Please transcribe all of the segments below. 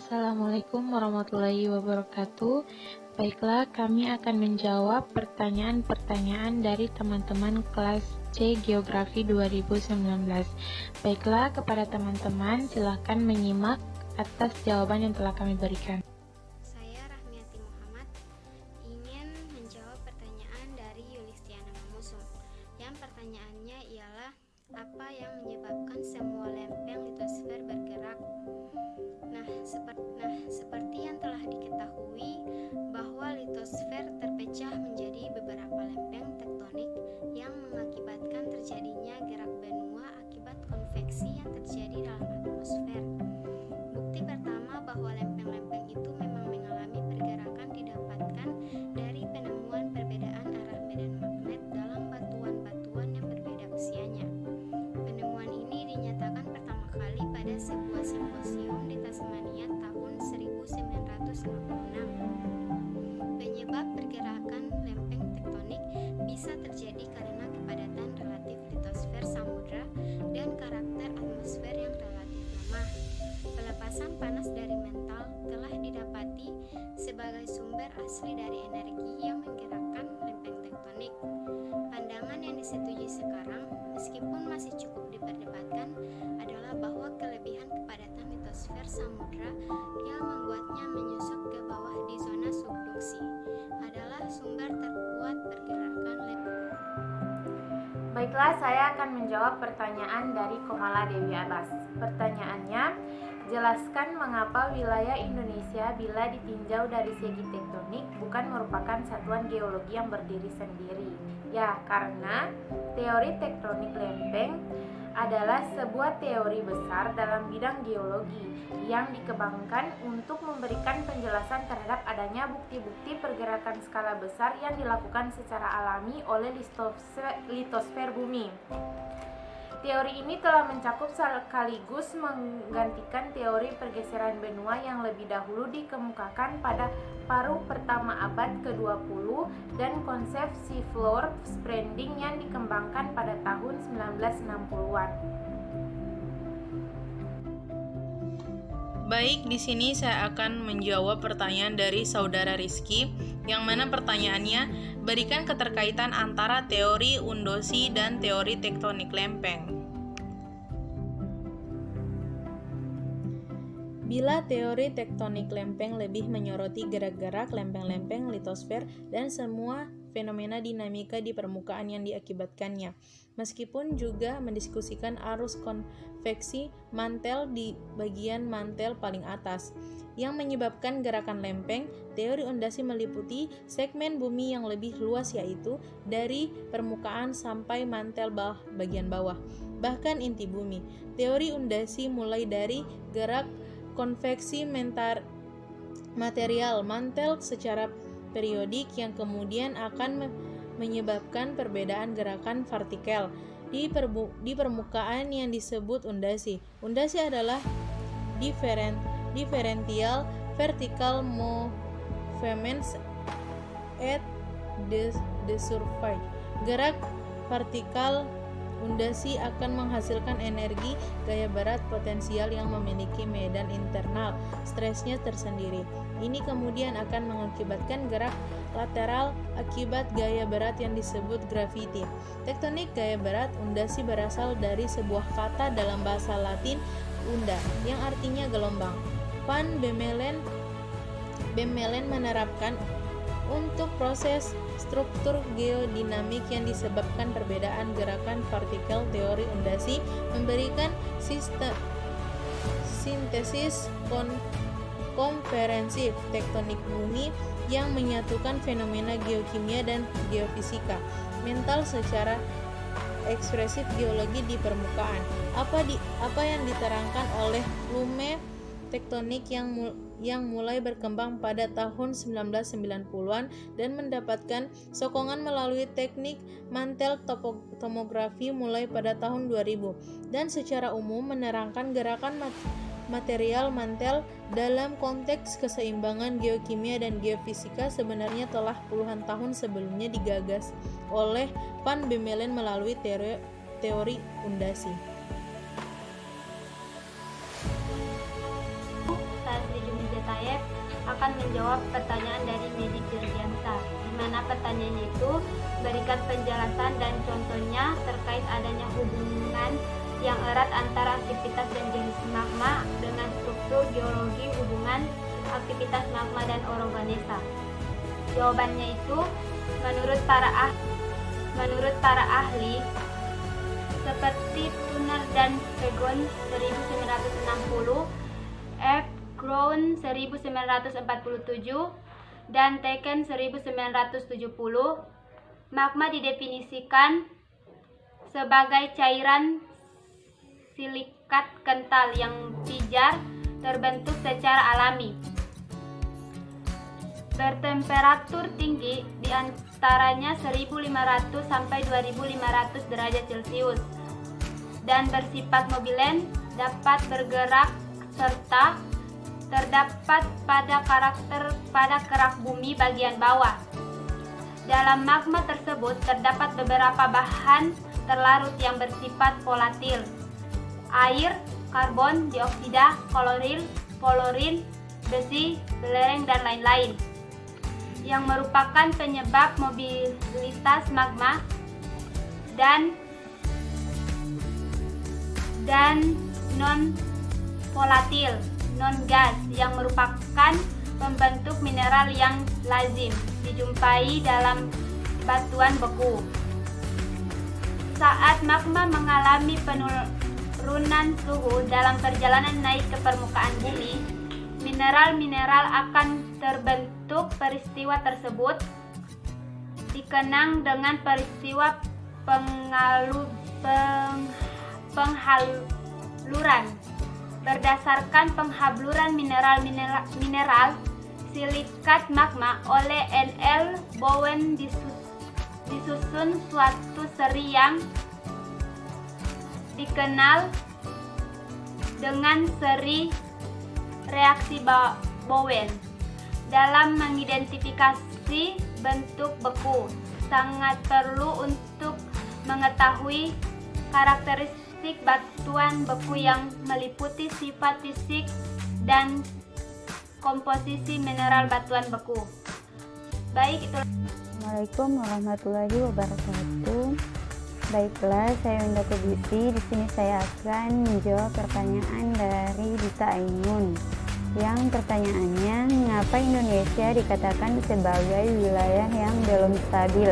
Assalamualaikum warahmatullahi wabarakatuh. Baiklah, kami akan menjawab pertanyaan-pertanyaan dari teman-teman kelas C Geografi 2019. Baiklah, kepada teman-teman silakan menyimak atas jawaban yang telah kami berikan. Saya Rahmiati Muhammad ingin menjawab pertanyaan dari Yulistiana Mamusung. Yang pertanyaannya ialah, apa yang menyebabkan semua lempeng litosfer bergerak? Nah, seperti yang telah diketahui bahwa litosfer terpecah menjadi beberapa lempeng tektonik yang mengakibatkan terjadinya gerak benua akibat konveksi yang terjadi dalam atmosfer. Bukti pertama bahwa lempeng-lempeng itu memang mengalami pergerakan didapatkan dari penemuan perbedaan arah medan magnet dalam batuan-batuan yang berbeda usianya. Penemuan ini dinyatakan pertama kali pada sebuah simposium di Tasmania tahun 1956. Penyebab pergerakan lempeng tektonik bisa terjadi karena kepadatan relatif litosfer samudra dan karakter atmosfer yang relatif lemah. Pelepasan panas dari mental telah didapati sebagai sumber asli dari energi yang menggerakkan lempeng tektonik. Pandangan yang disetujui sekarang, meskipun masih cukup diperdebatkan, adalah bahwa kelebihan kepadatan litosfer samudra yang membuatnya menyusut ke bawah di zona subduksi adalah sumber terkuat pergerakan lempeng. Baiklah, saya akan menjawab pertanyaan dari Komala Dewi Abbas. Pertanyaannya, jelaskan mengapa wilayah Indonesia bila ditinjau dari segi tektonik bukan merupakan satuan geologi yang berdiri sendiri. Ya, karena teori tektonik lempeng adalah sebuah teori besar dalam bidang geologi yang dikembangkan untuk memberikan penjelasan terhadap adanya bukti-bukti pergerakan skala besar yang dilakukan secara alami oleh litosfer bumi. Teori ini telah mencakup sekaligus menggantikan teori pergeseran benua yang lebih dahulu dikemukakan pada paruh pertama abad ke-20 dan konsep seafloor spreading yang dikembangkan pada tahun 1960-an. Baik, di sini saya akan menjawab pertanyaan dari saudara Rizky, yang mana pertanyaannya, berikan keterkaitan antara teori undosi dan teori tektonik lempeng. Bila teori tektonik lempeng lebih menyoroti gerak-gerak lempeng-lempeng litosfer dan semua fenomena dinamika di permukaan yang diakibatkannya, meskipun juga mendiskusikan arus konveksi mantel di bagian mantel paling atas. Yang menyebabkan gerakan lempeng, teori ondasi meliputi segmen bumi yang lebih luas, yaitu dari permukaan sampai mantel bagian bawah, bahkan inti bumi. Teori ondasi mulai dari gerak konveksi material mantel secara periodik yang kemudian akan menyebabkan perbedaan gerakan vertikal di permukaan yang disebut ondasi. Ondasi adalah differential vertical movements at the surface. Gerak vertikal ondasi akan menghasilkan energi gaya berat potensial yang memiliki medan internal stresnya tersendiri. Ini kemudian akan mengakibatkan gerak lateral akibat gaya berat yang disebut gravity. Tektonik gaya berat ondasi berasal dari sebuah kata dalam bahasa Latin unda yang artinya gelombang. Van Bemmelen menerapkan untuk proses struktur geodinamik yang disebabkan perbedaan gerakan vertikal. Teori ondasi memberikan sintesis komprehensif tektonik bumi yang menyatukan fenomena geokimia dan geofisika mental secara ekspresif geologi di permukaan. Apa yang diterangkan oleh Lume tektonik yang mulai berkembang pada tahun 1990-an dan mendapatkan sokongan melalui teknik mantel tomografi mulai pada tahun 2000, dan secara umum menerangkan gerakan material mantel dalam konteks keseimbangan geokimia dan geofisika sebenarnya telah puluhan tahun sebelumnya digagas oleh Van Bemmelen melalui teori ondasi. Saat sejumlah menjawab pertanyaan dari Medi Firdiansa, di mana pertanyaannya itu berikan penjelasan dan contohnya terkait adanya hubungan yang erat antara aktivitas dan jenis magma dengan struktur geologi hubungan aktivitas magma dan orogenesa. Jawabannya itu menurut para ahli seperti Turner dan Egon 1960, F. Ground 1947, dan Teken 1970, magma didefinisikan sebagai cairan silikat kental yang pijar terbentuk secara alami, bertemperatur tinggi di antaranya 1500 sampai 2500 derajat Celcius dan bersifat mobilen, dapat bergerak serta terdapat pada kerak bumi bagian bawah. Dalam magma tersebut terdapat beberapa bahan terlarut yang bersifat volatil: air, karbon dioksida, klorin, besi, belerang, dan lain-lain, yang merupakan penyebab mobilitas magma dan non-volatil, non-gas, yang merupakan pembentuk mineral yang lazim dijumpai dalam batuan beku. Saat magma mengalami penurunan suhu dalam perjalanan naik ke permukaan bumi, mineral-mineral akan terbentuk. Peristiwa tersebut dikenang dengan peristiwa penghaluran. Berdasarkan penghabluran mineral silikat magma oleh N.L. Bowen disusun suatu seri yang dikenal dengan seri reaksi Bowen. Dalam mengidentifikasi bentuk beku, sangat perlu untuk mengetahui karakteristik batuan beku yang meliputi sifat fisik dan komposisi mineral batuan beku. Baik, itu. Assalamualaikum warahmatullahi wabarakatuh. Baiklah, saya Winda Kebisi. Di sini saya akan menjawab pertanyaan dari Dita Ainun. Yang pertanyaannya, mengapa Indonesia dikatakan sebagai wilayah yang belum stabil?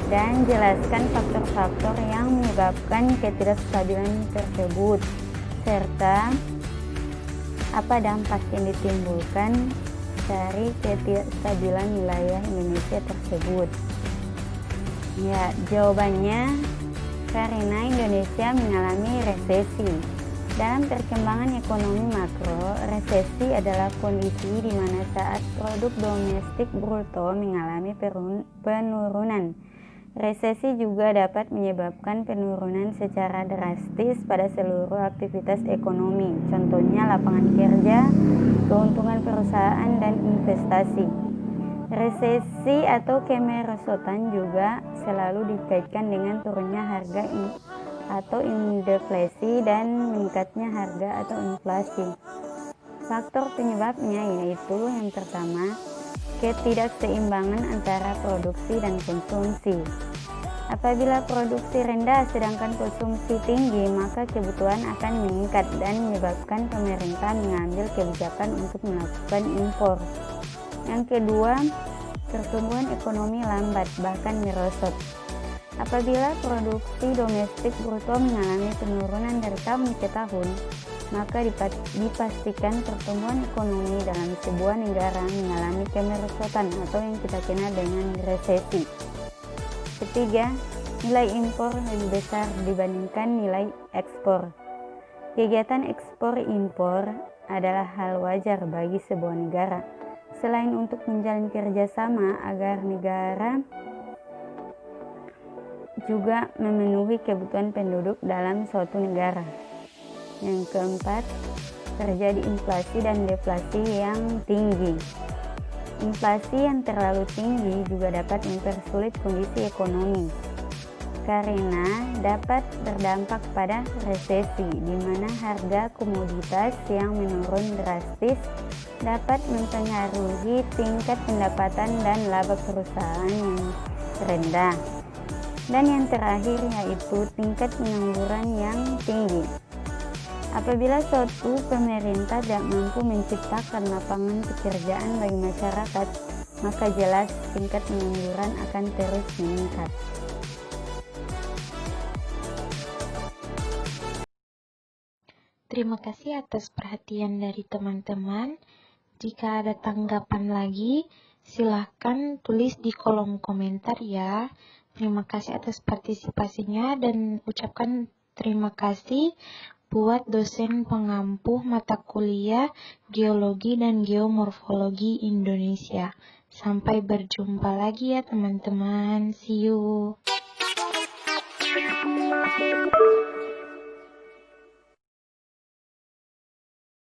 Dan jelaskan faktor-faktor yang menyebabkan ketidakstabilan tersebut, serta apa dampak yang ditimbulkan dari ketidakstabilan wilayah Indonesia tersebut. Ya, jawabannya karena Indonesia mengalami resesi. Dalam perkembangan ekonomi makro, resesi adalah kondisi di mana saat produk domestik bruto mengalami penurunan. Resesi juga dapat menyebabkan penurunan secara drastis pada seluruh aktivitas ekonomi, contohnya lapangan kerja, keuntungan perusahaan, dan investasi. Resesi atau kemerosotan juga selalu dikaitkan dengan turunnya harga atau deflasi dan meningkatnya harga atau inflasi. Faktor penyebabnya yaitu yang pertama, ketidakseimbangan antara produksi dan konsumsi. Apabila produksi rendah sedangkan konsumsi tinggi, maka kebutuhan akan meningkat dan menyebabkan pemerintah mengambil kebijakan untuk melakukan impor. Yang kedua, pertumbuhan ekonomi lambat bahkan merosot. Apabila produksi domestik bruto mengalami penurunan dari tahun ke tahun, maka dipastikan pertumbuhan ekonomi dalam sebuah negara mengalami kemerosotan atau yang kita kenal dengan resesi. Ketiga, nilai impor lebih besar dibandingkan nilai ekspor. Kegiatan ekspor-impor adalah hal wajar bagi sebuah negara, selain untuk menjalin kerjasama agar negara juga memenuhi kebutuhan penduduk dalam suatu negara. Yang keempat, terjadi inflasi dan deflasi yang tinggi. Inflasi yang terlalu tinggi juga dapat mempersulit kondisi ekonomi. karena dapat berdampak pada resesi, di mana harga komoditas yang menurun drastis dapat mempengaruhi tingkat pendapatan dan laba perusahaan yang rendah. Dan yang terakhir yaitu tingkat pengangguran yang tinggi. Apabila suatu pemerintah tidak mampu menciptakan lapangan pekerjaan bagi masyarakat, maka jelas tingkat pengangguran akan terus meningkat. Terima kasih atas perhatian dari teman-teman. Jika ada tanggapan lagi, silahkan tulis di kolom komentar ya. Terima kasih atas partisipasinya dan ucapkan terima kasih buat dosen pengampu mata kuliah Geologi dan Geomorfologi Indonesia. Sampai berjumpa lagi ya teman-teman. See you.